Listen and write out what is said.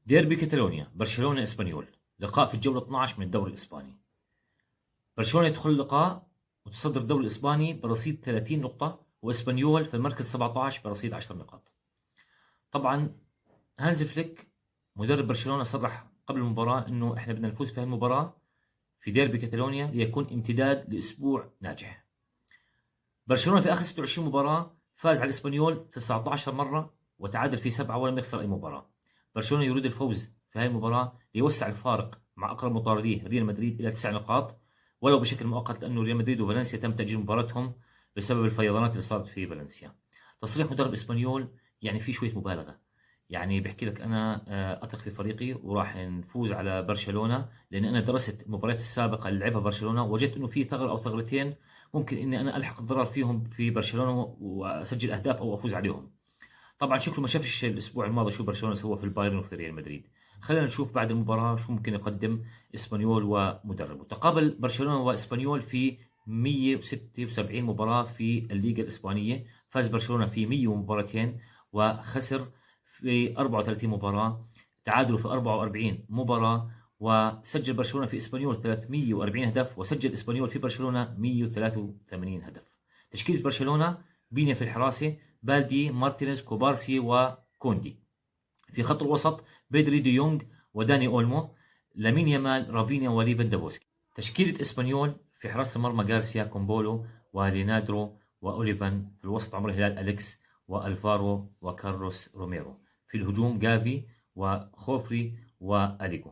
ديربي كاتالونيا، برشلونة اسبانيول، لقاء في الجولة 12 من الدوري الإسباني. برشلونة يدخل اللقاء وتصدر الدوري الإسباني برصيد 30 نقطة، واسبانيول في المركز 17 برصيد 10 نقاط. طبعا هانز فليك مدرب برشلونة صرح قبل المباراة انه احنا بدنا نفوز في هالمباراة في ديربي كاتالونيا ليكون امتداد لاسبوع ناجح. برشلونة في اخر 26 مباراة فاز على الاسبانيول 19 مرة وتعادل في 7 ولم يخسر اي مباراة. برشلونة يريد الفوز في هذه المباراة ليوسع الفارق مع اقرب مطارديه ريال مدريد الى 9 نقاط ولو بشكل مؤقت، لانه ريال مدريد وفالنسيا تم تأجيل مباراتهم بسبب الفيضانات اللي صارت في فالنسيا. تصريح مدرب اسبانيول يعني في شوية مبالغة، يعني بحكي لك انا اثق في فريقي وراح نفوز على برشلونه، لان انا درست المباريات السابقه اللي لعبها برشلونه وجدت انه في ثغره او ثغرتين ممكن اني انا الحق الضرر فيهم في برشلونه واسجل اهداف او افوز عليهم. طبعا شكله ما شافش الاسبوع الماضي شو برشلونه سوى في البايرن وفي ريال مدريد. خلينا نشوف بعد المباراه شو ممكن يقدم اسبانيول ومدربه. تقابل برشلونه واسبانيول في 176 مباراه في الليغا الاسبانيه، فاز برشلونه في 100 مباراتين وخسر في 34 مباراة، تعادلوا في 44 مباراة، وسجل برشلونة في إسبانيول 340 هدف وسجل إسبانيول في برشلونة 183 هدف. تشكيلة برشلونة: بينيا في الحراسة، بالدي، مارتينيز، كوبارسي وكوندي. في خط الوسط: بيدري، دي يونغ وداني أولمو، لامين يامال، رافينيا وليفاندوفسكي. تشكيلة إسبانيول: في حراسة المرمى غارسيا، كومبولو ورينادرو وأوليفان. في الوسط عمر الهلال أليكس وألفارو وكارلوس روميرو. في الهجوم: جافي وخوفري وأليجو.